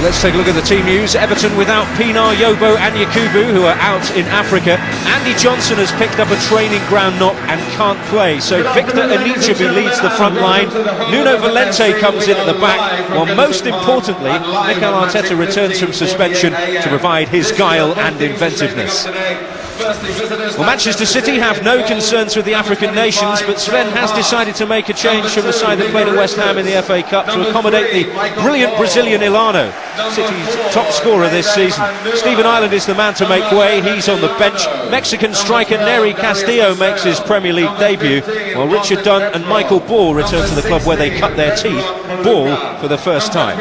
Let's take a look at the team news. Everton without Pinar, Yobo and Yakubu, who are out in Africa. Andy Johnson has picked up a training ground knock and can't play. So Victor Anichebe leads the front line. Nuno Valente comes in at the back. While most importantly, Mikel Arteta returns from suspension to provide his guile and inventiveness. Well, Manchester City have no concerns with the African nations, but Sven has decided to make a change from the side that played at West Ham in the FA Cup to accommodate the brilliant Brazilian Ilano, City's top scorer this season. Stephen Ireland is the man to make way. He's on the bench. Mexican striker Nery Castillo makes his Premier League debut, while Richard Dunn and Michael Ball return to the club where they cut their teeth. Ball for the first time.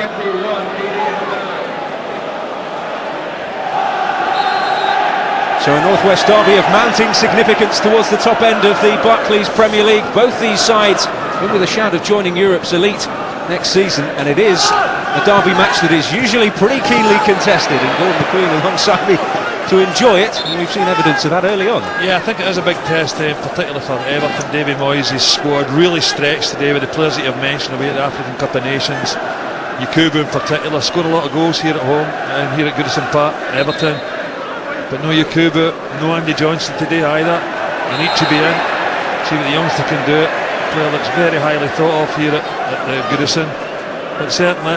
So a Northwest derby of mounting significance towards the top end of the Barclays Premier League. Both these sides in with a shout of joining Europe's elite next season, and it is a derby match that is usually pretty keenly contested, and Gordon McQueen alongside me to enjoy it, and we've seen evidence of that early on. Yeah, I think it is a big test, particularly for Everton. David Moyes' squad really stretched today with the players that you've mentioned away at the African Cup of Nations. Yakubu in particular scored a lot of goals here at home and here at Goodison Park, Everton. But no Yakubu, no Andy Johnson today either. Anichebe in, see what the youngster can do. Player that's very highly thought of here at Goodison. But certainly,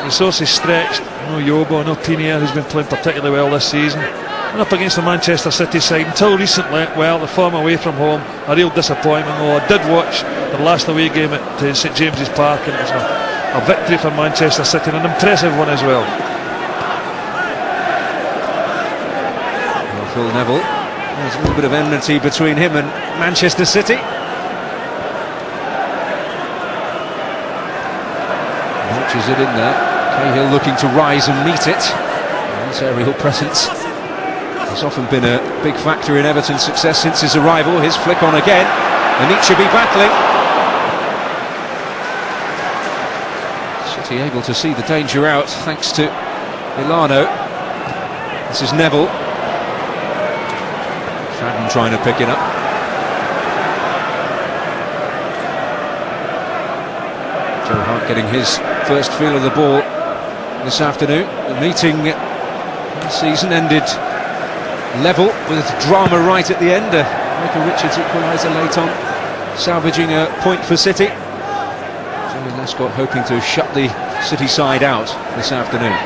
resources stretched. No Yobo, no Pinar, who's been playing particularly well this season. And up against the Manchester City side, until recently, well, the form away from home, a real disappointment. Although I did watch the last away game at St James's Park, and it was a victory for Manchester City, and an impressive one as well. Phil Neville, there's a little bit of enmity between him and Manchester City. Watches it in there. Cahill looking to rise and meet it. His aerial presence has often been a big factor in Everton's success since his arrival. His flick on again. Anichebe battling. City able to see the danger out thanks to Ilano. This is Neville. Fadden trying to pick it up. Joe Hart getting his first feel of the ball this afternoon. The meeting this season ended level with drama right at the end. Michael Richards equaliser late on, salvaging a point for City. Joey Lescott hoping to shut the City side out this afternoon.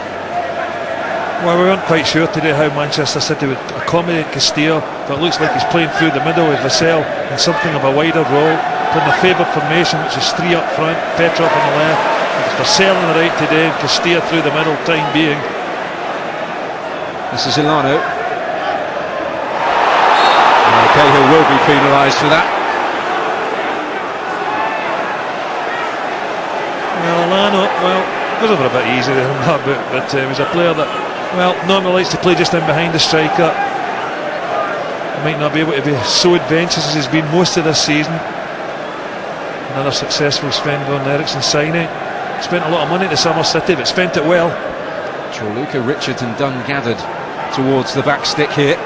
Well, we weren't quite sure today how Manchester City would accommodate Castillo, but it looks like he's playing through the middle with Vassell in something of a wider role, playing the favoured formation, which is three up front, Petrov on the left, it's Vassell on the right today, and Castillo through the middle, time being. This is Ilano. Cahill will be penalised for that. Well, Ilano, well, it was a bit easier than that, but he was a player that, well, normally likes to play just in behind the striker. Might not be able to be so adventurous as he's been most of this season. Another successful Sven Goran Eriksson signing. Spent a lot of money at the Summer City, but spent it well. Chorluka, Richard and Dunn gathered towards the back stick here.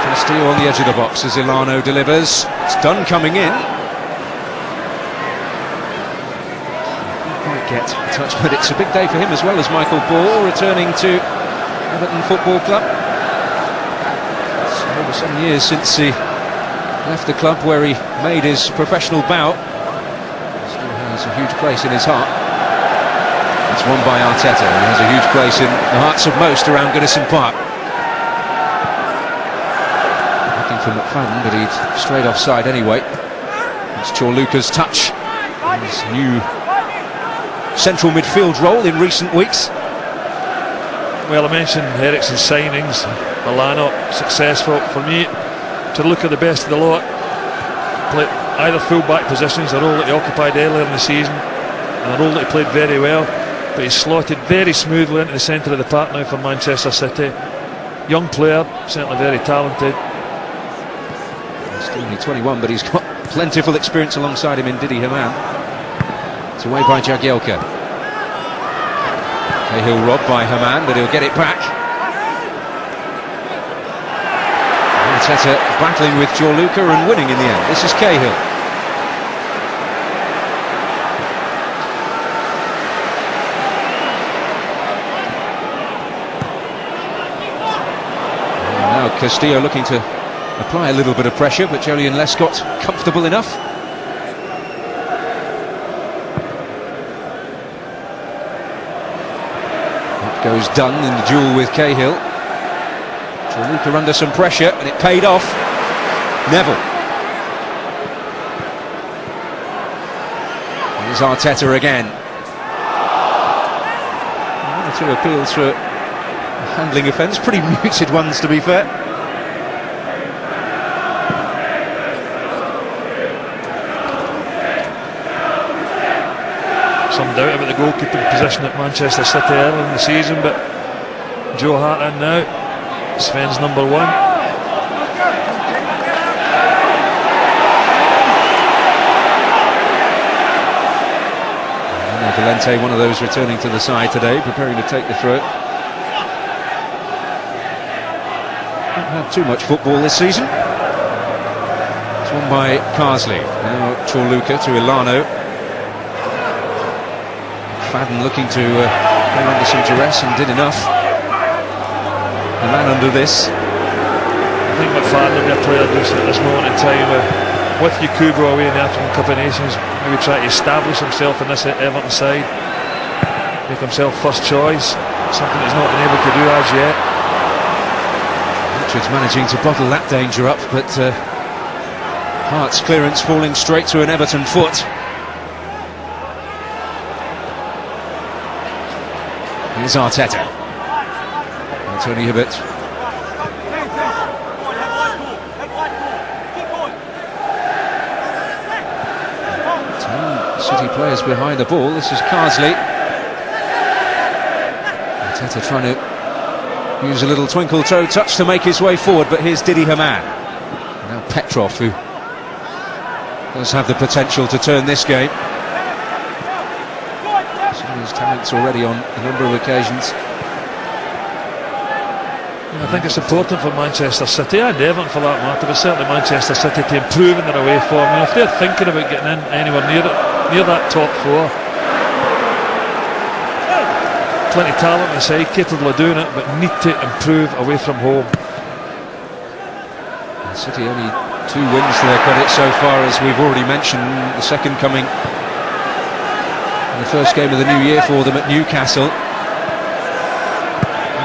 Castillo on the edge of the box as Ilano delivers. It's Dunn coming in. Get a touch, but it's a big day for him as well as Michael Ball returning to Everton Football Club. It's over some years since he left the club where he made his professional bow. Still has a huge place in his heart. It's won by Arteta, and he has a huge place in the hearts of most around Goodison Park. Looking for McFadden, but he'd straight offside anyway. It's Chorluka's touch. His new central midfield role in recent weeks. Well, I mentioned Eriksson's signings. Ilano successful. For me, to look at the best of the lot, play either full-back positions, a role that he occupied earlier in the season, and a role that he played very well, but he's slotted very smoothly into the centre of the park now for Manchester City. Young player, certainly very talented. Still only 21, but he's got plentiful experience alongside him in Didi Hamann. It's away by Jagielka. Cahill robbed by Hamann, but he'll get it back. Arteta battling with Chorluka and winning in the end. This is Cahill. Now Castillo looking to apply a little bit of pressure, but Jolyon Lescott comfortable enough. That goes done in the duel with Cahill. Luka under some pressure, and it paid off. Neville. Here's Arteta again. One or two appeals for a handling offence, pretty muted ones to be fair. Some doubt about the goalkeeping position at Manchester City early in the season, but Joe Hart in now. Sven's number one. Valente, one of those returning to the side today, preparing to take the throw. Not had too much football this season. It's won by Carsley. Now Chorluka to Ilano. Fadden looking to go under some duress and did enough. The man under this. I think McFadden will be a player at this moment in time with Yakubu away in the African Cup of Nations, maybe try to establish himself in this Everton side, make himself first choice, something he's not been able to do as yet. Richards managing to bottle that danger up, but Hart's clearance falling straight to an Everton foot. Here's Arteta. Tony Hibbert. City players behind the ball. This is Carsley. Arteta trying to use a little twinkle toe touch to make his way forward, but here's Didi Hamann. Now Petrov, who does have the potential to turn this game. Seen his talents already on a number of occasions. I think it's important for Manchester City and Everton for that matter, but certainly Manchester City to improve in their away form. And if they're thinking about getting in anywhere near that top four, plenty of talent on the side, capable of doing it, but need to improve away from home. City only 2 wins to their credit so far, as we've already mentioned. The second coming in the first game of the new year for them at Newcastle.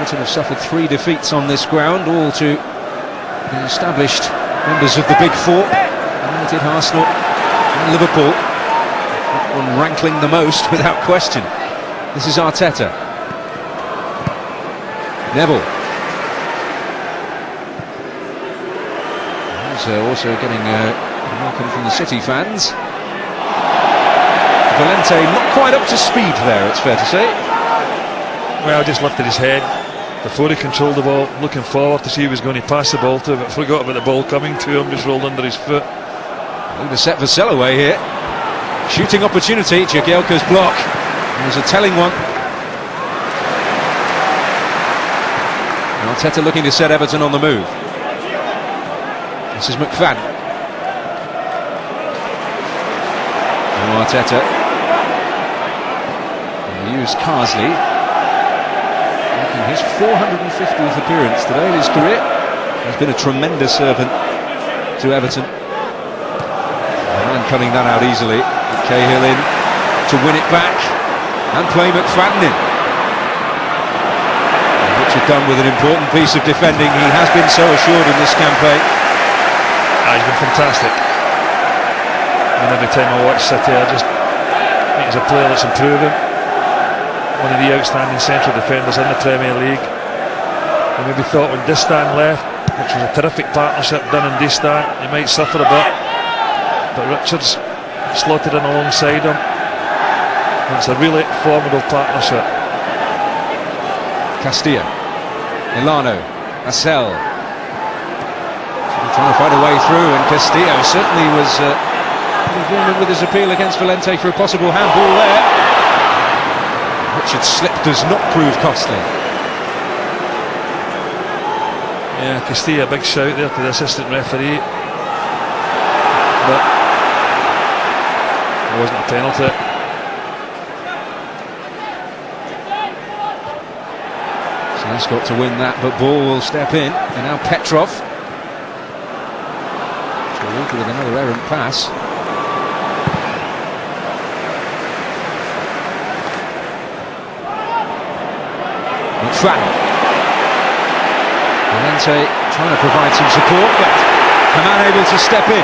Everton have suffered 3 defeats on this ground, all to the established members of the Big Four: United, Arsenal and Liverpool. That one rankling the most, without question. This is Arteta. Neville. He's also getting a welcome from the City fans. Valente not quite up to speed there, it's fair to say. Well, just lifted his head before he controlled the ball, looking forward to see who he was going to pass the ball to, but forgot about the ball coming to him, just rolled under his foot. Looking to set Vassell away here. Shooting opportunity, Jagielka's block. It was a telling one. Arteta looking to set Everton on the move. This is McFadden. Now Arteta. And he used Carsley. His 450th appearance today in his career. He's been a tremendous servant to Everton. And cutting that out easily. Cahill in to win it back and play McFadden in. And Richard Dunn with an important piece of defending. He has been so assured in this campaign. He's been fantastic. And every time I watch City, I just think he's a player that's improving. One of the outstanding central defenders in the Premier League. I maybe thought when Distan left, which was a terrific partnership, Dunn and Distan, he might suffer a bit, but Richards slotted in alongside him. It's a really formidable partnership. Castillo, Ilano, Vassell trying to find a way through, and Castillo certainly was vehement with his appeal against Valente for a possible handball there. Richard's slip does not prove costly. Yeah, Castillo, a big shout there to the assistant referee, but it wasn't a penalty. So Lescott to win that, but Ball will step in, and now Petrov. Walker with another errant pass. McFadden. Valente trying to provide some support, but Haman able to step in.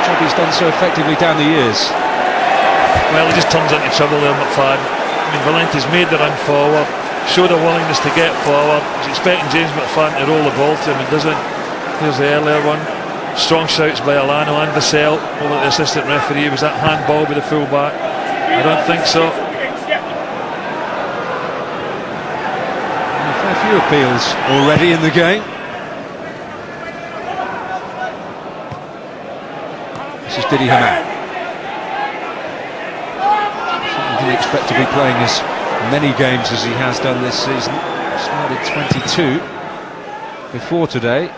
Job he's done so effectively down the years. Well, he just turns into trouble there, McFadden. I mean, Valente's made the run forward, showed a willingness to get forward. He's expecting James McFadden to roll the ball to him, and doesn't. Here's the earlier one. Strong shouts by Alano and Vassell over the assistant referee. Was that handball by the full-back? I don't think so. A fair few appeals already in the game. This is Didi Haman. Certainly didn't expect to be playing as many games as he has done this season. Started 22 before today.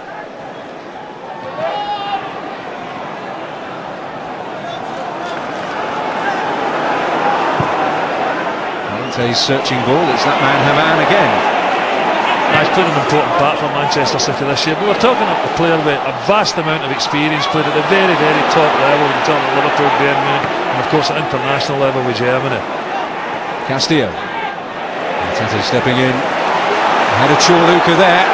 He's searching ball, it's that man Haman again. He's played an important part for Manchester City this year, but we're talking about a player with a vast amount of experience, played at the very, very top level. We're talking at Liverpool, Bayern Munich, and of course at international level with Germany. Castillo. Arteta stepping in. Had a Chorluka there.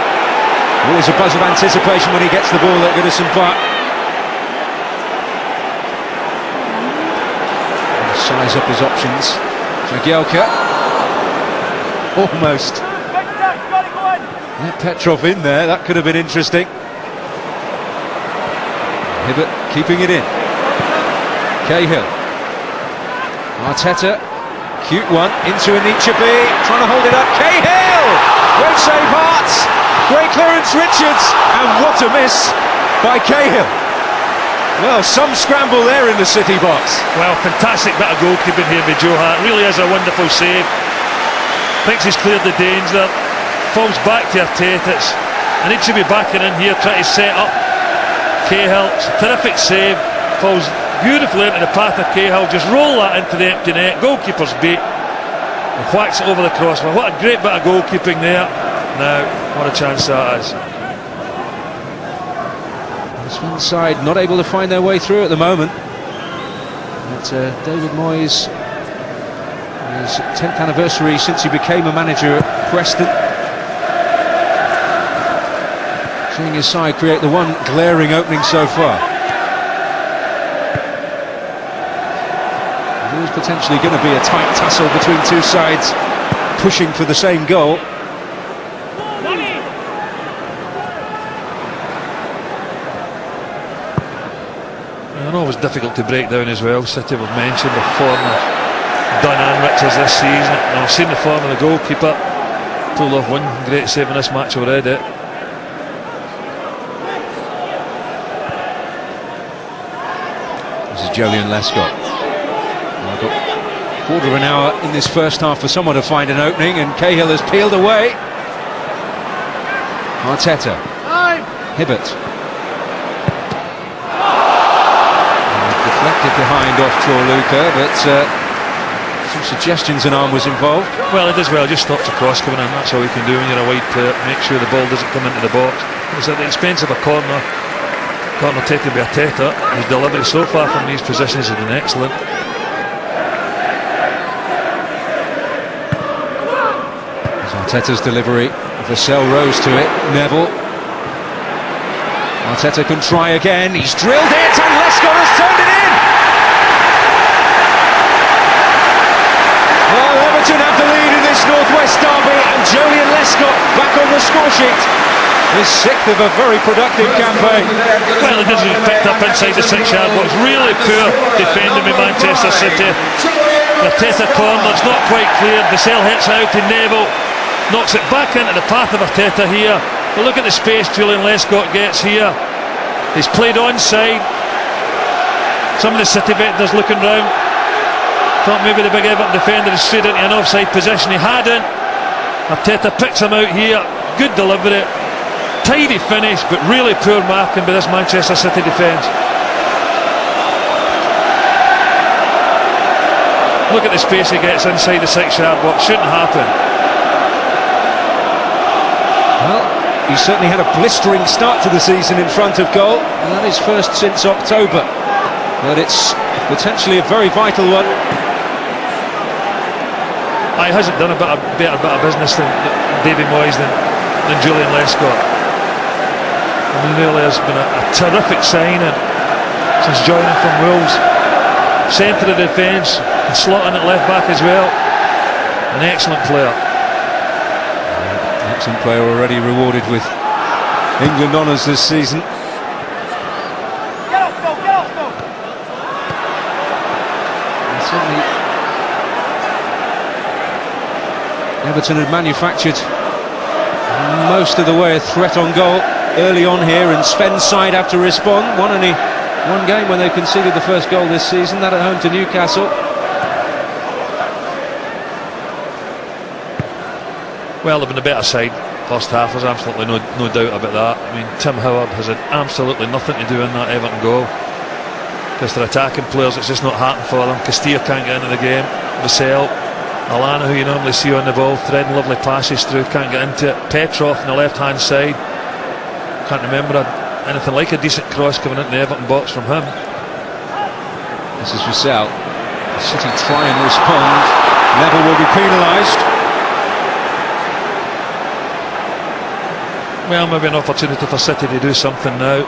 Always a buzz of anticipation when he gets the ball at Goodison Park. Size up his options. Jagielka. Almost. Let Petrov in there, that could have been interesting. Hibbert keeping it in. Cahill. Arteta. Cute one into Anichebe, trying to hold it up. Cahill! Great save, Hearts. Great clearance, Richards. And what a miss by Cahill. Well, some scramble there in the City box. Well, fantastic bit of goalkeeping here by Joe Hart. Really is a wonderful save. Thinks he's cleared the danger. Falls back to Arteta. And he should be backing in here, trying to set up Cahill. It's a terrific save. Falls beautifully into the path of Cahill. Just roll that into the empty net. Goalkeeper's beat. And whacks it over the crossbar. What a great bit of goalkeeping there. Now, what a chance that is. Swing side not able to find their way through at the moment. But David Moyes, his 10th anniversary since he became a manager at Preston. Seeing his side create the one glaring opening so far. There's always potentially going to be a tight tussle between two sides pushing for the same goal. I know it was difficult to break down as well. City have mentioned the form of Dunn and Richards this season, and I've seen the form of the goalkeeper. Pulled off one great save in this match already. This is Julian Lescott. I've got a quarter of an hour in this first half for someone to find an opening, and Cahill has peeled away. Arteta. Hibbert. Deflected behind off Chorluka, but some suggestions an arm was involved. Well, it does well, just stops the cross coming in. That's all you can do when you're a wide player. Make sure the ball doesn't come into the box. It's at the expense of a corner. Corner taken by Arteta. His delivery so far from these positions has been excellent. There's Arteta's delivery. Vassell rose to it. Neville. Arteta can try again. He's drilled it, and Lescott has turned it in. Well, Everton have the lead in this Northwest derby, and Julian Lescott back on the score sheet. His sixth of a very productive campaign. Well, it doesn't picked up inside the 6-yard box. Really poor defending by Manchester City. Arteta corner, it's not quite clear. Vassell hits out to Neville, knocks it back into the path of Arteta here. But look at the space Julian Lescott gets here. He's played onside. Some of the City defenders looking round. Thought maybe the big Everton defender is straight into an offside position. He hadn't. Arteta picks him out here. Good delivery. Tidy finish, but really poor marking by this Manchester City defence. Look at the space he gets inside the 6-yard box. Shouldn't happen. He's certainly had a blistering start to the season in front of goal, and that is first since October. But it's potentially a very vital one. He hasn't done a better bit of business than Davy Moyes than Julian Lescott. I mean, really has been a terrific signing since joining from Wolves. Centre of defence, and slot in at left back as well. An excellent player. Excellent player, already rewarded with England honours this season. And certainly Everton had manufactured most of the way a threat on goal early on here, and Sven's side have to respond. Only one game when they conceded the first goal this season, that at home to Newcastle. Well, they've been a better side first half, there's absolutely no doubt about that. I mean, Tim Howard has had absolutely nothing to do in that Everton goal. Because they're attacking players, it's just not happening for them. Castillo can't get into the game. Vassell, Alana, who you normally see on the ball, threading lovely passes through, can't get into it. Petrov on the left-hand side, can't remember anything like a decent cross coming into the Everton box from him. This is Vassell. City try and respond. Neville will be penalised. Well, maybe an opportunity for City to do something now.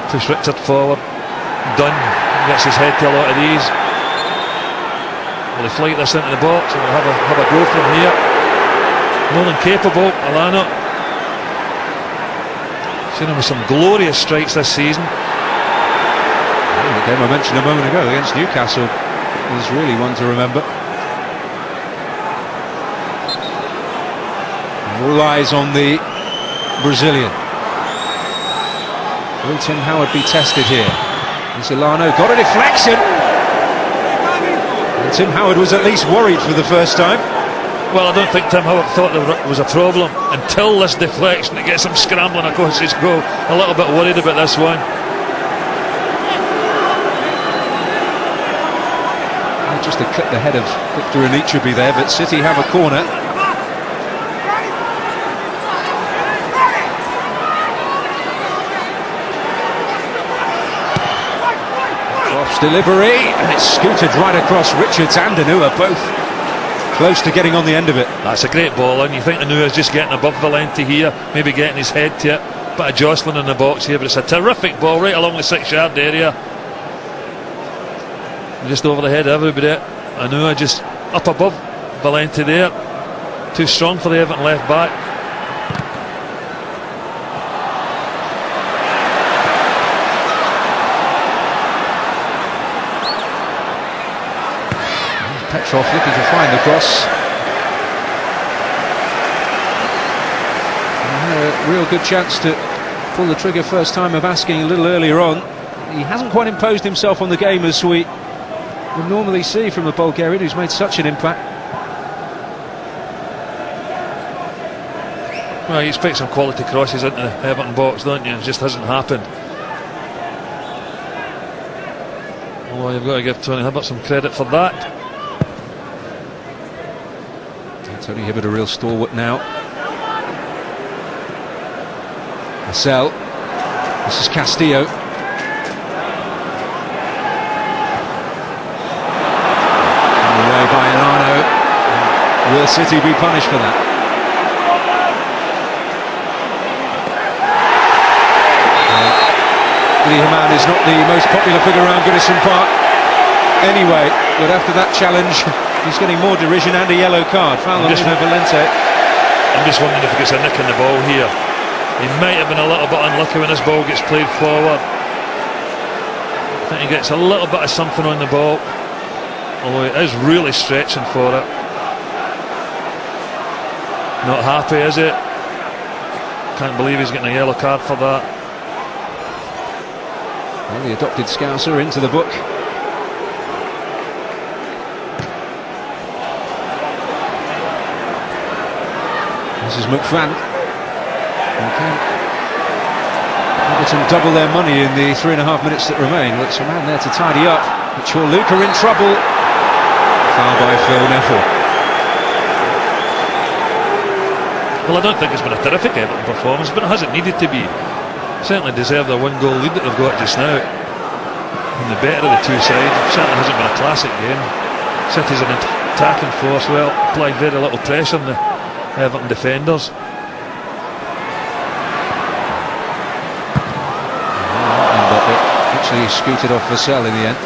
Push Richard forward. Dunn gets his head to a lot of these. Will he flight this into the box and we'll have a go from here? More than capable, Alana. Seen him with some glorious strikes this season. The game I mentioned a moment ago against Newcastle was really one to remember. All eyes on the Brazilian. Will Tim Howard be tested here? Zilano got a deflection, and Tim Howard was at least worried for the first time. Well, I don't think Tim Howard thought there was a problem until this deflection. It gets him scrambling across his goal. A little bit worried about this one. Just to clip the head of Victor Anichebe there, but City have a corner. Delivery, and it's scooted right across. Richards and Anua both close to getting on the end of it. That's a great ball, and you think Anua's just getting above Valenti here, maybe getting his head to it. Bit of jostling in the box here, but it's a terrific ball right along the 6-yard area. Just over the head of everybody. Anua just up above Valenti there. Too strong for the Everton left back. Petrov looking to find the cross. And a real good chance to pull the trigger first time of asking a little earlier on. He hasn't quite imposed himself on the game as we would normally see from a Bulgarian who's made such an impact. Well, you expect some quality crosses into the Everton box, don't you? It just hasn't happened. Well, you've got to give Tony Hibbert some credit for that. Tony Hibbert a real stalwart now. Vassell. This is Castillo. Away by Alano. Will City be punished for that? Lee Hamann is not the most popular figure around Goodison Park anyway, but after that challenge he's getting more derision and a yellow card. Foul on Valente. I'm just wondering if he gets a nick in the ball here. He might have been a little bit unlucky when this ball gets played forward. I think he gets a little bit of something on the ball, although he is really stretching for it. Not happy, is it? Can't believe he's getting a yellow card for that. Well, the adopted Scouser into the book. This is McFan. Okay. Everton double their money in the 3.5 minutes that remain. Looks a man there to tidy up. But Luca in trouble. Foul by Phil Neville. Well, I don't think it's been a terrific Everton performance, but it hasn't needed to be. Certainly deserve the 1-goal lead that they've got just now. And the better of the two sides. It certainly hasn't been a classic game. City's an attacking force, well, applied very little pressure on the Everton defenders. Actually scooted off Vassell in the end.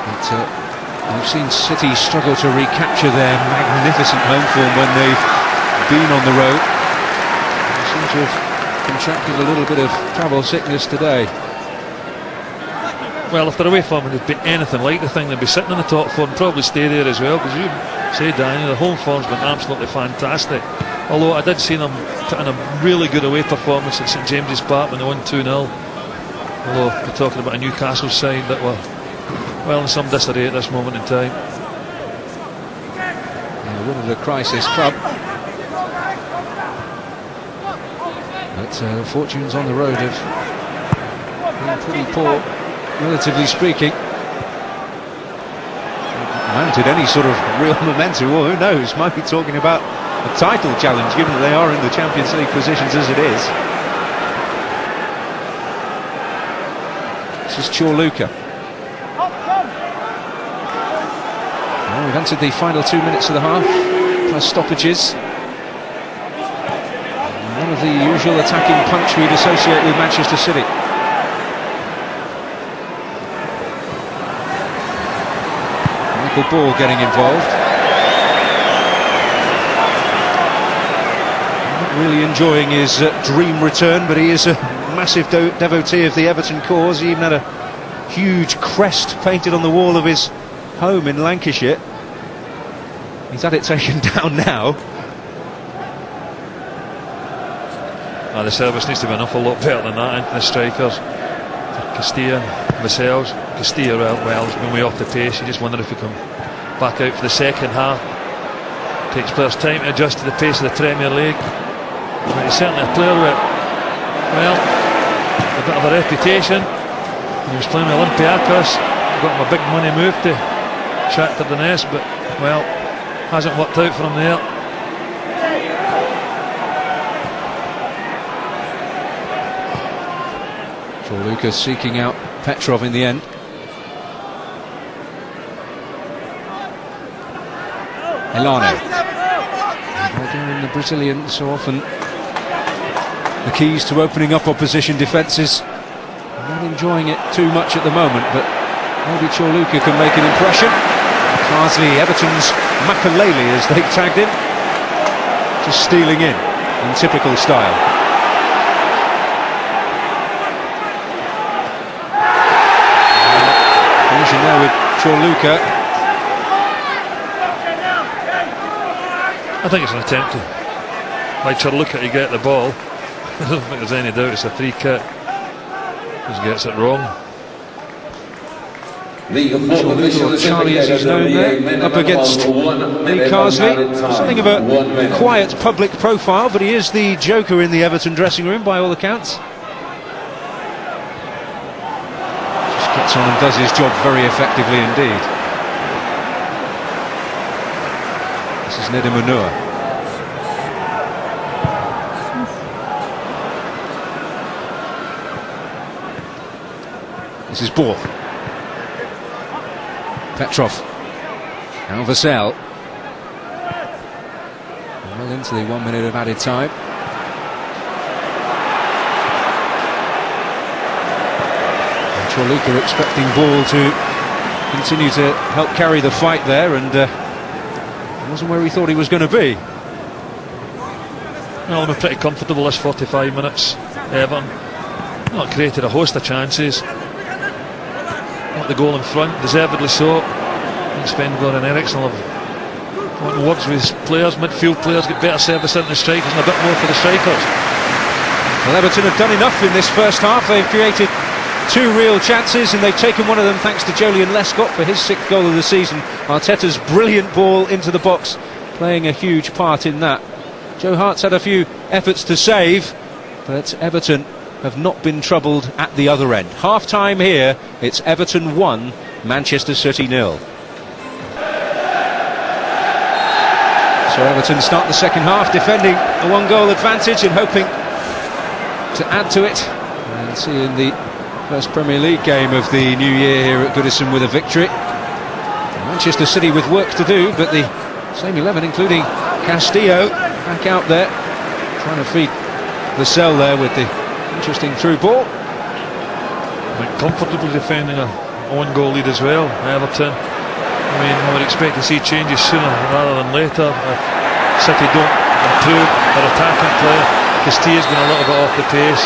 But we've seen City struggle to recapture their magnificent home form when they've been on the road. They seem to have contracted a little bit of travel sickness today. Well, if their away form would be anything like the thing, they'd be sitting in the top four and probably stay there as well, because you say, Daniel, the home form's been absolutely fantastic. Although I did see them put in a really good away performance at St James's Park when they won 2-0. Although we're talking about a Newcastle side that were well in some disarray at this moment in time. Yeah, one of the crisis club. But fortunes on the road have been pretty poor, relatively speaking. Mounted any sort of real momentum, or who knows, might be talking about a title challenge, given that they are in the Champions League positions as it is. This is Chorluka. Well, we've entered the final 2 minutes of the half, plus stoppages. One of the usual attacking punch we'd associate with Manchester City. Michael Ball getting involved. Not really enjoying his dream return, but he is a massive devotee of the Everton cause. He even had a huge crest painted on the wall of his home in Lancashire. He's had it taken down now. The service needs to be an awful lot better than that into the strikers. Castilla, Vassell. Castilla, well, he's been way off the pace. You just wonder if he can back out for the second half. Takes players time to adjust to the pace of the Premier League. But he's certainly a player with, well, a bit of a reputation. He was playing with Olympiacos, got him a big money move to Shakhtar Donetsk, but, well, hasn't worked out for him there. Chorluka seeking out Petrov in the end. Elano. Doing the Brazilian so often the keys to opening up opposition defences. Not enjoying it too much at the moment, but maybe Chorluka can make an impression. Carsley, Everton's Makalele, as they've tagged him, just stealing in typical style. Finishing there with Chorluka. I think it's an attempt to, like Chorluka, to get the ball. I don't think there's any doubt it's a free kick. He gets it wrong. Charlie, as he's known there, up against Lee Carsley. Something of a quiet public profile, but he is the joker in the Everton dressing room by all accounts. Just gets on and does his job very effectively indeed. This is Nedum Onuoha. This is Ball. Petrov. Now Vassell. Well into the 1 minute of added time. And Chorluka expecting Ball to continue to help carry the fight there, and it wasn't where he thought he was going to be. Well, I'm pretty comfortable this 45 minutes. Everton not created a host of chances. The goal in front, deservedly so. Spengler and Eriksson have wanting words with his players, midfield players, get better service into the strikers and a bit more for the strikers. Well, Everton have done enough in this first half. They've created 2 real chances and they've taken one of them thanks to Julian Lescott for his 6th goal of the season. Arteta's brilliant ball into the box playing a huge part in that. Joe Hart's had a few efforts to save, but Everton have not been troubled at the other end. Half time here, it's Everton 1, Manchester City 0. So Everton start the second half defending a one-goal advantage and hoping to add to it. And seeing the first Premier League game of the new year here at Goodison with a victory. Manchester City with work to do, but the same 11, including Castillo, back out there, trying to feed the cell there with the interesting through ball. Comfortably defending a one-goal lead as well, Everton. I mean, I would expect to see changes sooner rather than later. If City don't improve their attacking play, Castillo's been a little bit off the pace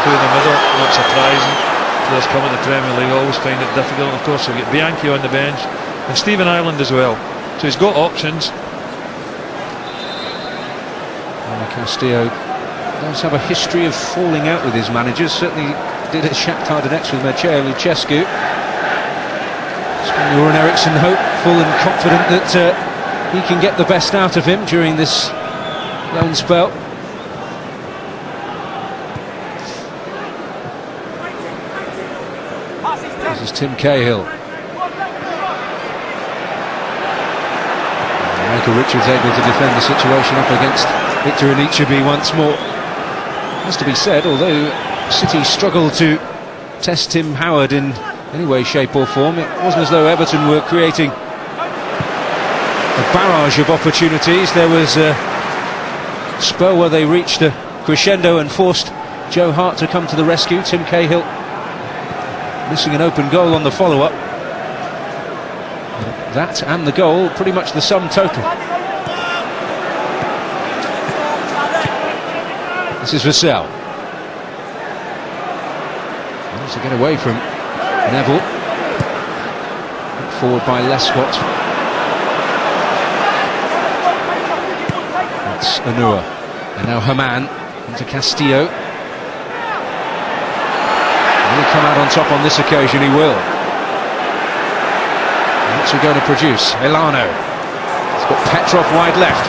through the middle, not surprising. Players coming to the Premier League always find it difficult. Of course, we'll get Bianchi on the bench and Stephen Ireland as well. So he's got options. Castillo does have a history of falling out with his managers. Certainly did at Shakhtar Donetsk with Mircea Lucescu. Sven-Göran Eriksson hopeful and confident that he can get the best out of him during this loan spell. This is Tim Cahill. Michael Richards able to defend the situation up against Victor Anichebe once more. Has to be said, although City struggled to test Tim Howard in any way, shape or form, it wasn't as though Everton were creating a barrage of opportunities. There was a spell where they reached a crescendo and forced Joe Hart to come to the rescue. Tim Cahill missing an open goal on the follow-up. That and the goal, pretty much the sum total. This is Vassell. Wants to get away from Neville. Put forward by Lescott. That's Anua. And now Haman into Castillo. Will he come out on top on this occasion? He will. What's he going to produce? Elano. He's got Petrov wide left.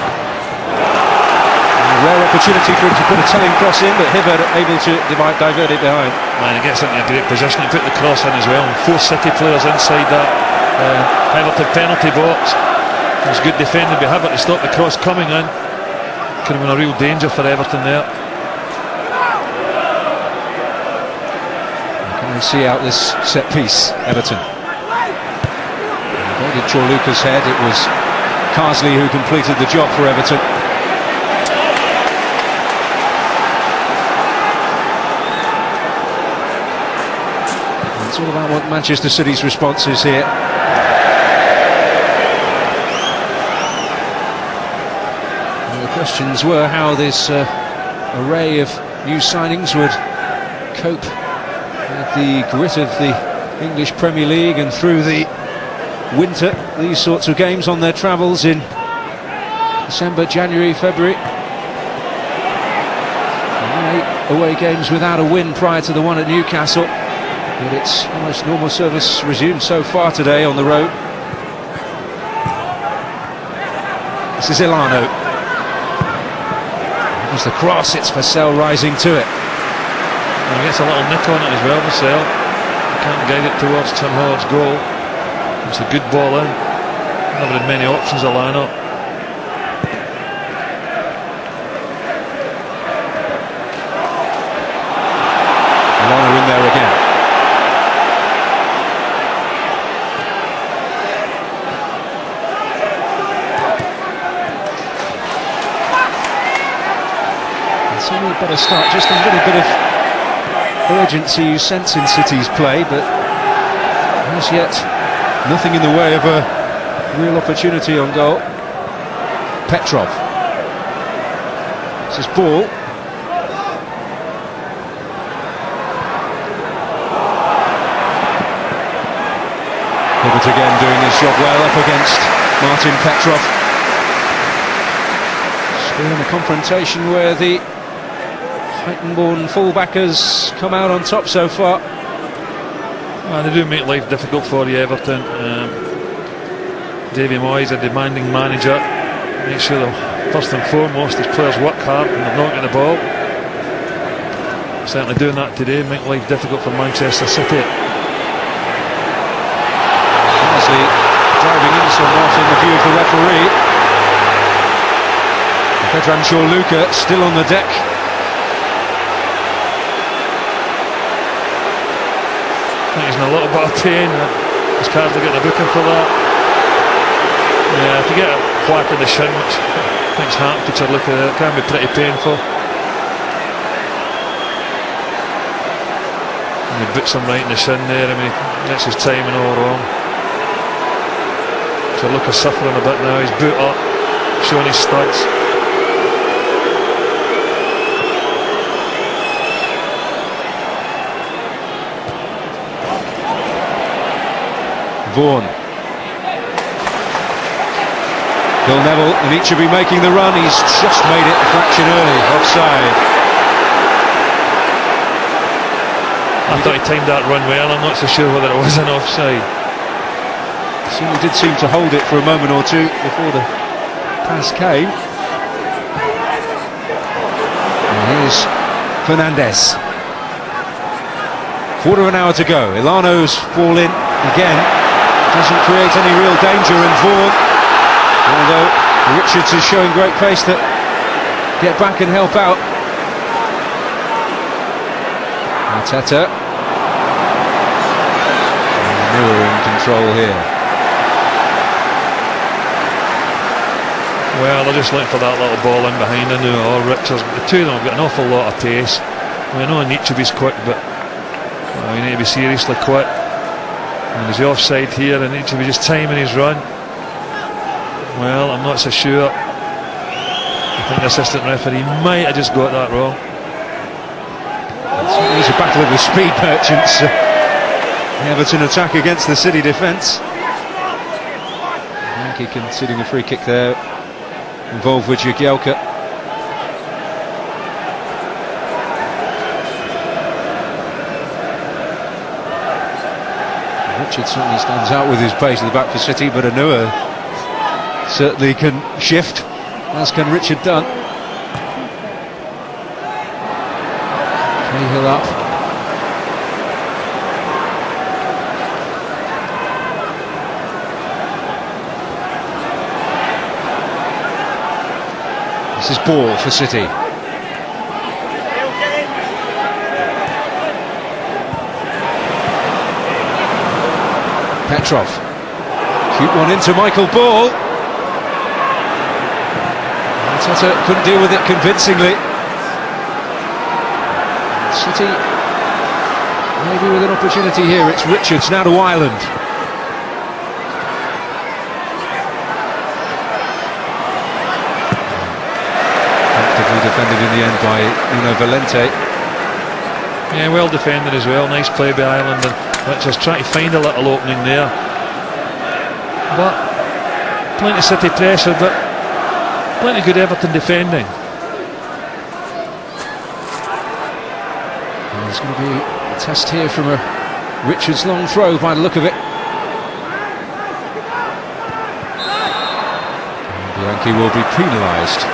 A rare opportunity for him to put a telling cross in, but Hibbert able to divert it behind. Man, he gets into a great position to put the cross in as well. And 4 City players inside that Everton penalty box. It was good defending by Hibbert to stop the cross coming in. Could have been a real danger for Everton there. Can we see out this set piece, Everton? Avoided Chorluka's head. It was Carsley who completed the job for Everton. It's all about what Manchester City's response is here. And the questions were how this array of new signings would cope with the grit of the English Premier League and through the winter, these sorts of games on their travels in December, January, February. 8 away games without a win prior to the one at Newcastle. But it's almost normal service resumed so far today on the road. This is Elano. There's the cross, it's Vassell rising to it. And he gets a little nick on it as well, Vassell. He can't guide it towards Tim Howard's goal. It's a good ball in. Never had many options, Elano. Elano in there again. So we better start. Just a little bit of urgency you sense in City's play, but as yet nothing in the way of a real opportunity on goal. Petrov. This is ball. Hibbert again doing his job well up against Martin Petrov. Still in a confrontation where the Brighton-born fullback has come out on top so far. They do make life difficult for you, Everton. Davy Moyes, a demanding manager, make sure that first and foremost his players work hard and they're not getting the ball. Certainly doing that today make life difficult for Manchester City. Carsley driving in somewhat in the view of the referee. Vedran Luka still on the deck. I think he's in a little bit of pain. It's hard to get the booking for that. Yeah, if you get a whack in the shin, which I think's happened to Luka, it can be pretty painful. And he boots him right in the shin there. I mean, he gets his timing all wrong. So Luka's suffering a bit now. He's boot up, showing his studs. Vaughan. Phil Neville, and each will be making the run. He's just made it a fraction early, offside. I thought he timed that run well. I'm not so sure whether it was an offside. He did seem to hold it for a moment or two before the pass came. And here's Fernandez. Quarter of an hour to go. Ilano's fall in again. Doesn't create any real danger, and Vaughan, although Richards is showing great pace to get back and help out. Arteta. Neuer in control here. Well, they're just looking for that little ball in behind him or Richards. The two of them have got an awful lot of pace. I know Nietzsche's quick, but we need to be seriously quick. And there's the offside here, and Nietzsche just timing his run. Well, I'm not so sure. I think the assistant referee might have just got that wrong. It's a battle of the speed merchants. The Everton attack against the City defence. Yankee conceding a free kick there, involved with Jagielka. Richard certainly stands out with his pace at the back for City, but Anua certainly can shift, as can Richard Dunn. Cahill up. This is ball for City. Petrov. Cute one into Michael Ball. Arteta couldn't deal with it convincingly. City maybe with an opportunity here. It's Richards now to Ireland. Comfortably defended in the end by Nuno Valente. Yeah, well defended as well. Nice play by Ireland, and Richards trying to find a little opening there. But plenty of City pressure, but plenty of good Everton defending. And there's going to be a test here from a Richards long throw by the look of it. And Bianchi will be penalised.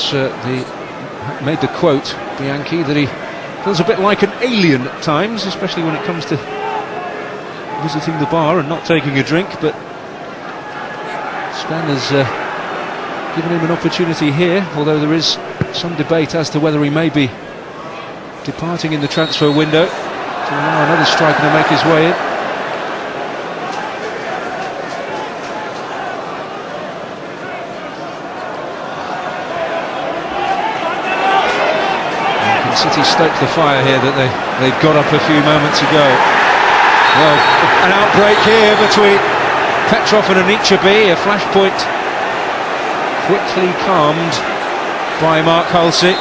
He has made the quote, Bianchi, that he feels a bit like an alien at times, especially when it comes to visiting the bar and not taking a drink, but Sven has given him an opportunity here, although there is some debate as to whether he may be departing in the transfer window to allow another striker to make his way in. City stoked the fire here that they've got up a few moments ago. Well, an outbreak here between Petrov and Anichebe, a flashpoint quickly calmed by Mark Hulsey.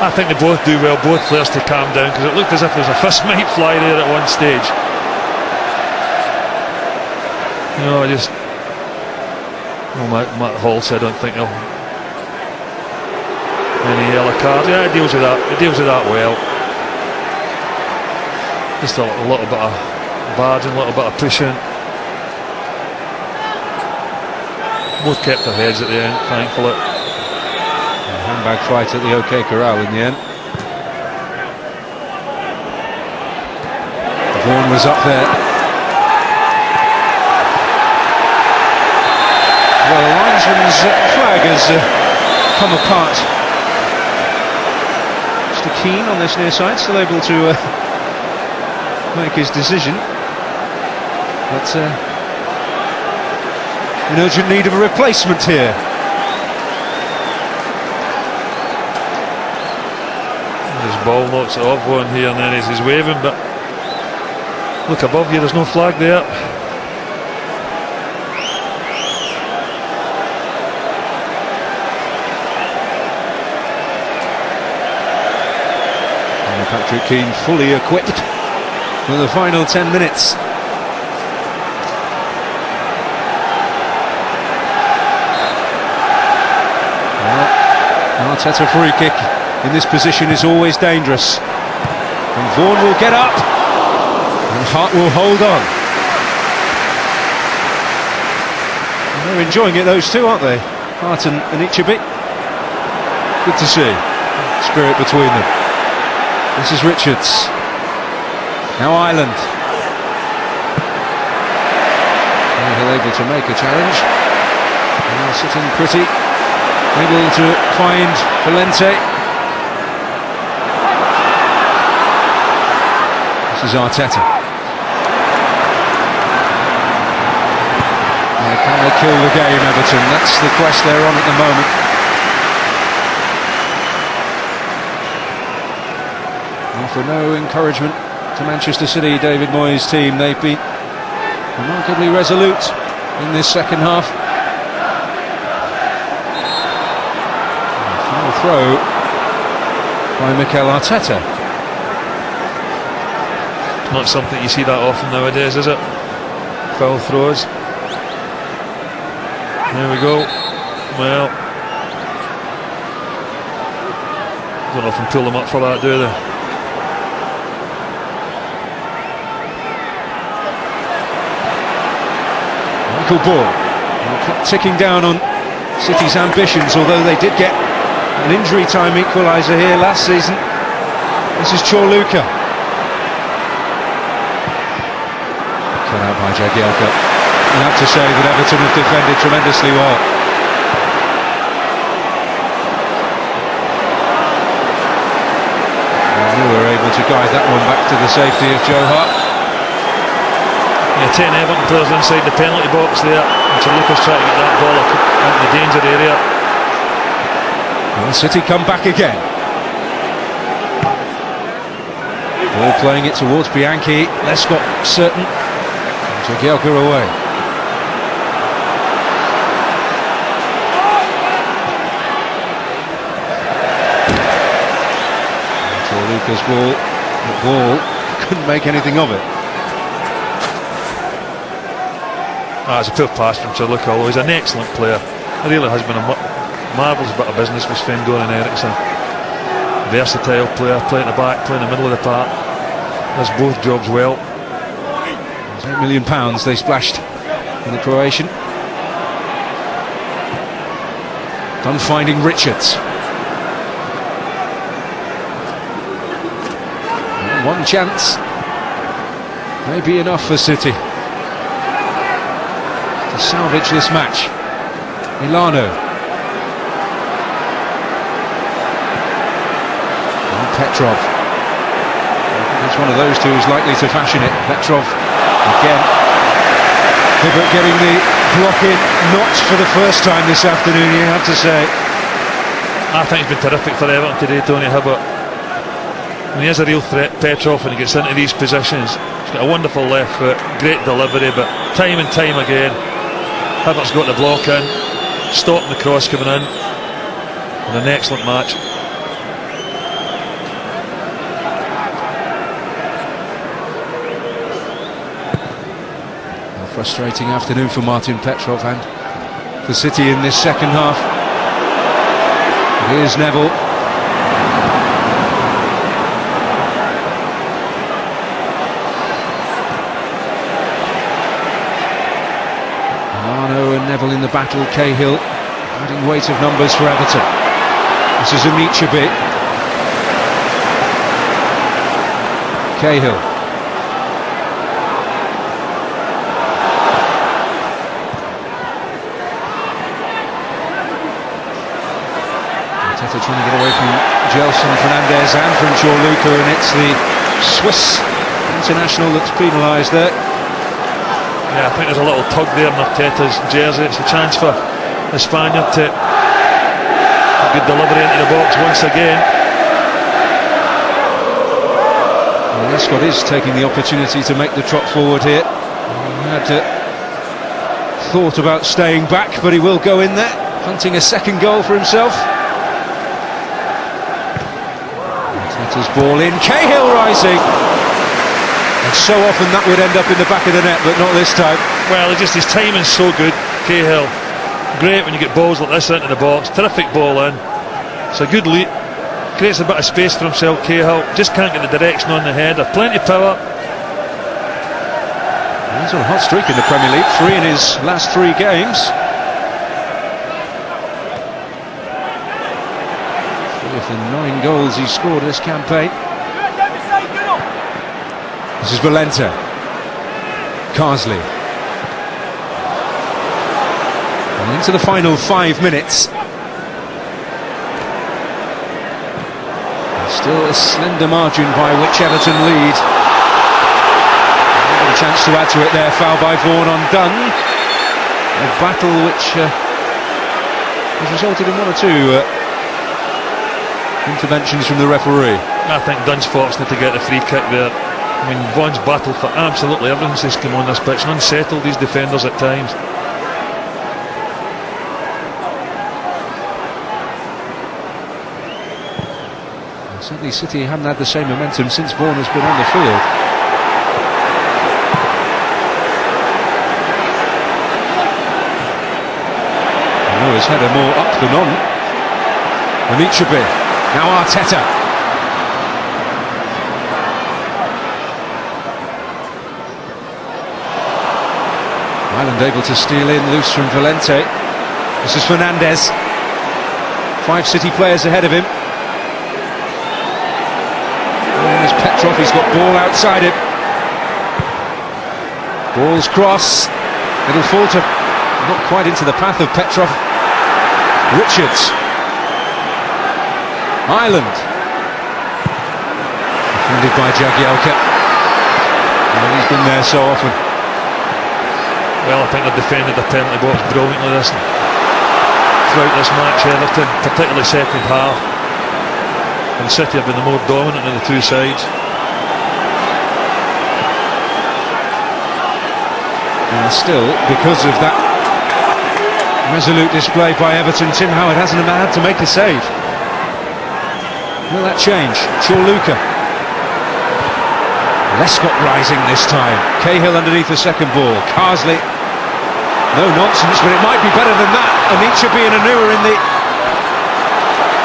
I think they both do well, both players, to calm down, because it looked as if there was a fist might fly there at one stage. You know, Matt Hulsey, I don't think he'll any yellow card. Yeah, he deals with that. He deals with that well. Just a little bit of barging, a little bit of pushing. Both kept their heads at the end, thankfully. Handbag fight at the OK Corral in the end. Vaughan was up there. Well, the linesman's flag has come apart. Mr. Keane on this near side, still able to make his decision. But in urgent need of a replacement here. His ball knocks it off one here, and then he's waving, but look above you, there's no flag there. And Patrick Keane fully equipped for the final 10 minutes. Arteta free kick in this position is always dangerous. And Vaughan will get up, and Hart will hold on. And they're enjoying it, those two, aren't they? Hart and Ichibi. Good to see. Spirit between them. This is Richards. Now Ireland. They're able to make a challenge. Now sitting pretty. Able to find Valente. This is Arteta. Can they kill the game, Everton? That's the quest they're on at the moment. And for no encouragement to Manchester City, David Moyes' team, they've been remarkably resolute in this second half. Throw by Mikel Arteta. Not something you see that often nowadays, is it? Foul throws. There we go. Well, don't often pull them up for that, do they? Michael Ball ticking down on City's ambitions, although they did get an injury time equaliser here last season. This is Chorluka. Cut out by Jagielka. You have to say that Everton have defended tremendously well. And they were able to guide that one back to the safety of Joe Hart. Yeah, 10 Everton players inside the penalty box there. And Chorluka's trying to get that ball into the danger area. Well, City come back again. Ball playing it towards Bianchi. Lescott certain. Jagielka away. Chorluka's ball. The ball couldn't make anything of it. It's a poor pass from Chorluka, although he's an excellent player. He really has been a marvellous bit of business with Sven-Göran Eriksson. Versatile player, playing the back, playing the middle of the park. Does both jobs well. £8 million they splashed in the Croatian. Done finding Richards. One chance may be enough for City to salvage this match. Milano. And Petrov. I think it's one of those two who's likely to fashion it. Petrov again. Hibbert getting the block in, not for the first time this afternoon, you have to say. I think it's been terrific for Everton today, Tony Hibbert. When he has a real threat, Petrov, and he gets into these positions, he's got a wonderful left foot, great delivery, but time and time again, Hibbert's got the block in, stopping the cross coming in, and an excellent match. A frustrating afternoon for Martin Petrov and for City in this second half. Here's Neville. Neville in the battle. Cahill adding weight of numbers for Everton. This is Anichebe. Cahill. Teta trying to get away from Gelson, Fernandez and from Gianluca, and it's the Swiss international that's penalised there. Yeah, I think there's a little tug there in Arteta's jersey. It's a chance for the Spaniard to a good delivery into the box once again. Well, Lescott is taking the opportunity to make the trot forward here. He had thought about staying back, but he will go in there, hunting a second goal for himself. Teta's ball in, Cahill rising. And so often that would end up in the back of the net, but not this time. Well, his timing's so good, Cahill. Great when you get balls like this into the box. Terrific ball in. It's a good leap. Creates a bit of space for himself, Cahill. Just can't get the direction on the header. Plenty of power. He's on a hot streak in the Premier League. 3 in his last 3 games. 3 of the 9 goals he's scored this campaign. This is Valente. Carsley. And into the final 5 minutes. And still a slender margin by which Everton lead. A chance to add to it there. Foul by Vaughan on Dunn. A battle which has resulted in 1 or 2 interventions from the referee. I think Dunn's fortunate to get the free kick there. I mean, Vaughan's battled for absolutely everything since he came on this pitch and unsettled these defenders at times. And certainly City haven't had the same momentum since Vaughan has been on the field. Noah's header more up than on. Anichebe. Now Arteta. Ireland able to steal in, loose from Valente. This is Fernandez. 5 City players ahead of him. And there's Petrov, he's got ball outside him. Ball's cross. It'll fall to not quite into the path of Petrov. Richards. Ireland. Defended by Jagielka. And he's been there so often. Well, I think they've defended the penalty box brilliantly throughout this match, Everton, particularly second half. And City have been the more dominant of the 2 sides. And still, because of that resolute display by Everton, Tim Howard hasn't had to make a save. Will that change? Gianluca. Lescott rising this time. Cahill underneath the second ball. Carsley. No nonsense, but it might be better than that. Anichebe and Anua in the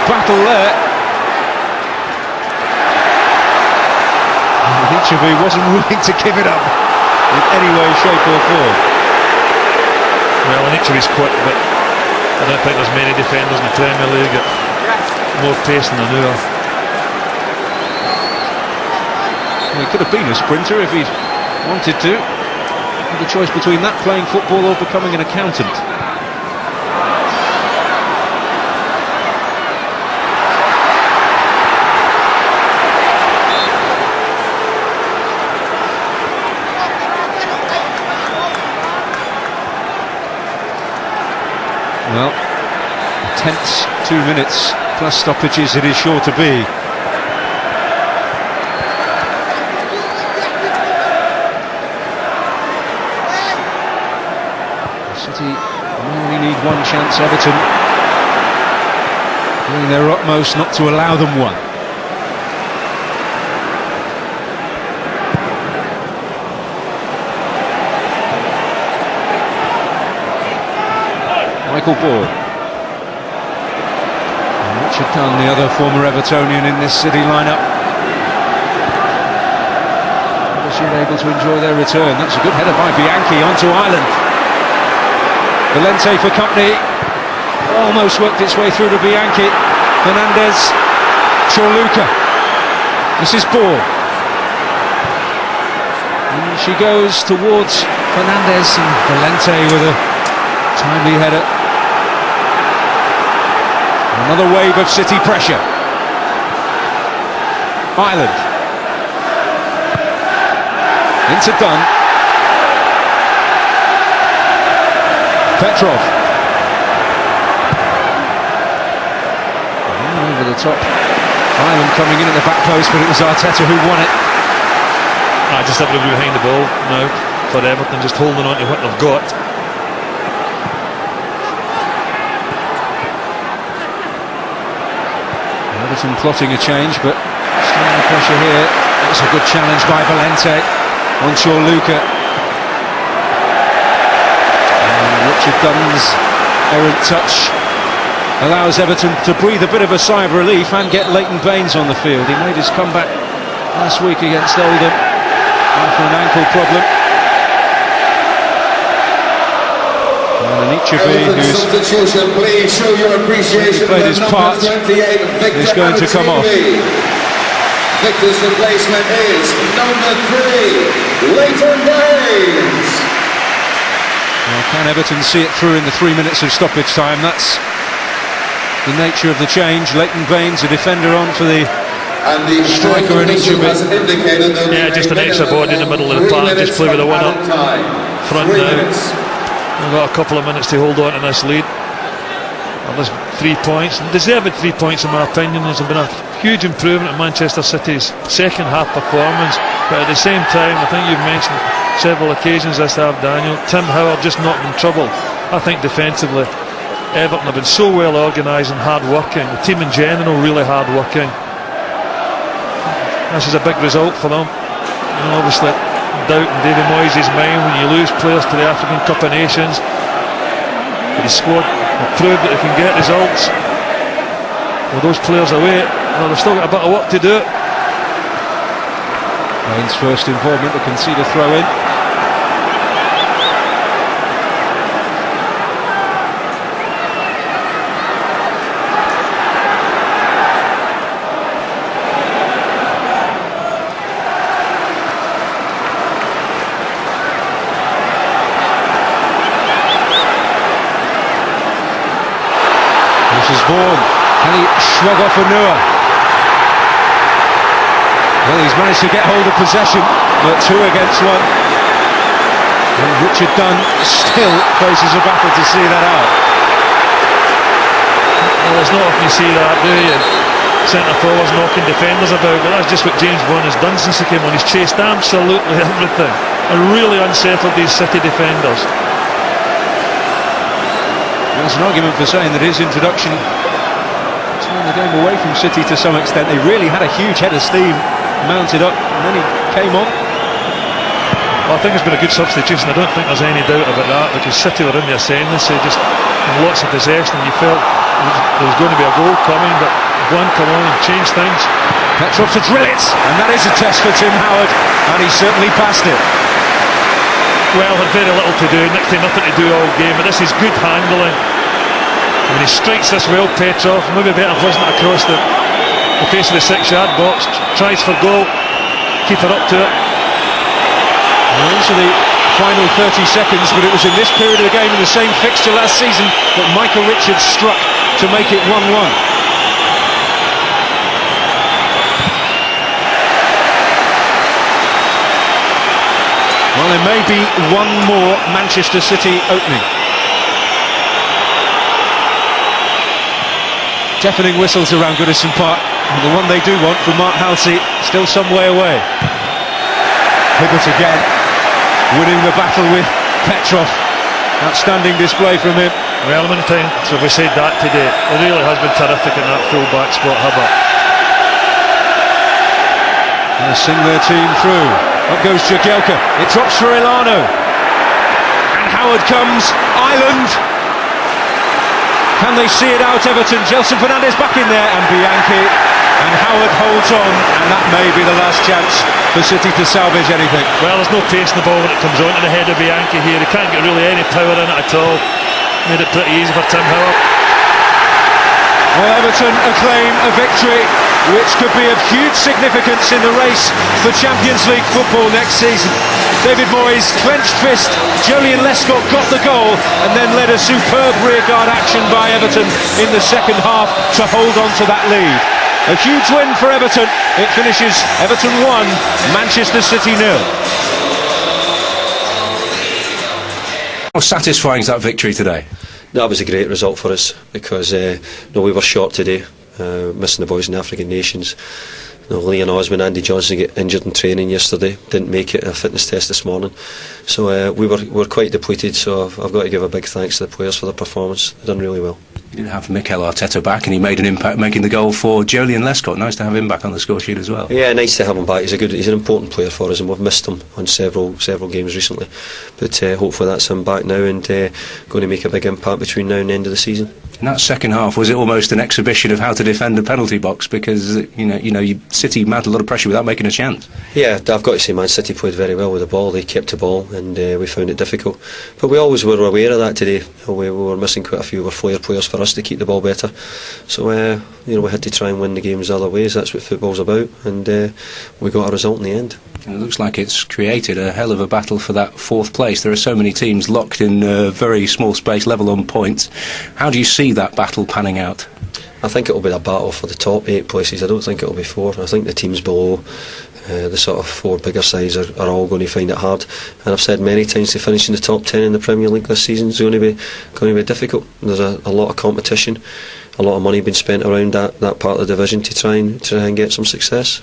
battle there. Anichebe wasn't willing to give it up in any way, shape or form. Well, Anichebe's quick, but I don't think there's many defenders in the Premier League at more pace than Anua. Well, he could have been a sprinter if he'd wanted to. The choice between that, playing football, or becoming an accountant. Well, a tense 2 minutes plus stoppages it is sure to be. City only need 1 chance. Everton doing their utmost not to allow them one. Michael Ball. And Richard Dunn, the other former Evertonian in this City lineup. Yet able to enjoy their return. That's a good header by Bianchi onto Ireland. Valente for company. Almost worked its way through to Bianchi. Fernandez. Gianluca. This is Ball. And she goes towards Fernandez, and Valente with a timely header. Another wave of City pressure. Ireland. Into Dunn. Petrov. Over the top. Ireland coming in at the back post, but it was Arteta who won it. I just have to be behind the ball now for Everton, just holding on to what they've got. Everton plotting a change, but still under pressure here. It's a good challenge by Valente. Onshore Luca. And Richard Dunn's errant touch allows Everton to breathe a bit of a sigh of relief and get Leighton Baines on the field. He made his comeback last week against Oldham after an ankle problem. And who's please show your appreciation played his part, is going to come off. Victor's replacement is number 3, Leighton Baines. Well, can Everton see it through in the 3 minutes of stoppage time? That's the nature of the change. Leighton Baines, a defender, on for the striker in each of it. Yeah, just an extra body in the middle of the park, just play with a one up front now. We've got a couple of minutes to hold on to this lead. Well, there's 3 points, deserved 3 points in my opinion. There's been a huge improvement in Manchester City's second half performance, but at the same time, I think you've mentioned several occasions this half, Daniel, Tim Howard just not in trouble. I think defensively Everton have been so well organised and hard working, the team in general really hard working. This is a big result for them. You know, obviously doubt in David Moyes' mind when you lose players to the African Cup of Nations, but the squad have proved that they can get results with those players away. Well, they've still got a bit of work to do. Baines' first involvement to concede a throw in. Vaughan, can he shrug off Anua? Well, he's managed to get hold of possession, but 2 against 1. And Richard Dunn still faces a battle to see that out. Well, it's not often you see that, do you? Centre forwards knocking defenders about, but that's just what James Vaughan has done since he came on. He's chased absolutely everything and really unsettled these City defenders. There's an argument for saying that his introduction turned the game away from City to some extent. They really had a huge head of steam mounted up, and then he came on. Well, I think it's been a good substitution. I don't think there's any doubt about that, because City were in the ascendancy, just in lots of possession, and you felt there was going to be a goal coming, but one come on and change things. Petrov to drill it, and that is a test for Tim Howard, and he certainly passed it. Well, had very little to do, next to nothing to do all game, but this is good handling. When he strikes this well, Petrov, maybe better wasn't it across the face of the 6-yard box, tries for goal, keeper up to it. Well, into the final 30 seconds, but it was in this period of the game in the same fixture last season that Michael Richards struck to make it 1-1. Well, there may be one more Manchester City opening. Deafening whistles around Goodison Park, and the one they do want from Mark Halsey still some way away. Hibbert again, winning the battle with Petrov. Outstanding display from him. Well, how many times have we said that today? It really has been terrific in that full-back spot, Hibbert. Going to sing their team through. Up goes Jagielka, it drops for Elano, and Howard comes. Ireland, can they see it out? Everton, Gelson Fernandes back in there, and Bianchi, and Howard holds on, and that may be the last chance for City to salvage anything. Well, there's no pace in the ball when it comes on to the head of Bianchi here. He can't get really any power in it at all. Made it pretty easy for Tim Howard. Well, Everton acclaim a victory which could be of huge significance in the race for Champions League football next season. David Moyes, clenched fist, Julian Lescott got the goal and then led a superb rearguard action by Everton in the second half to hold on to that lead. A huge win for Everton. It finishes Everton 1, Manchester City 0. How satisfying is that victory today? That was a great result for us because we were short today, missing the boys in the African nations. Leon Osman, Andy Johnson get injured in training yesterday, didn't make it a fitness test this morning, so we were quite depleted. So I've got to give a big thanks to the players for their performance. They've done really well. You did have Mikel Arteta back, and he made an impact making the goal for Julian Lescott. Nice to have him back on the score sheet as well. Yeah, nice to have him back. He's an important player for us, and we've missed him on several games recently. But hopefully that's him back now and going to make a big impact between now and the end of the season. In that second half, was it almost an exhibition of how to defend a penalty box? Because City mounted a lot of pressure without making a chance. Yeah, I've got to say, Man City played very well with the ball. They kept the ball, and we found it difficult. But we always were aware of that today. We were missing quite a few of our flair players for us to keep the ball better. So we had to try and win the games other ways. That's what football's about, and we got a result in the end. And it looks like it's created a hell of a battle for that fourth place. There are so many teams locked in a very small space, level on points. How do you see that battle panning out? I think it'll be a battle for the top 8 places. I don't think it'll be 4. I think the teams below, the sort of 4 bigger sides, are all going to find it hard. And I've said many times, to finish in the top 10 in the Premier League this season is going to be difficult. There's a lot of competition, a lot of money being spent around that part of the division to try and get some success.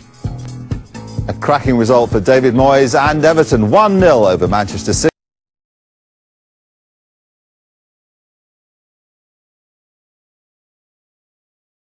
A cracking result for David Moyes and Everton, 1-0 over Manchester City.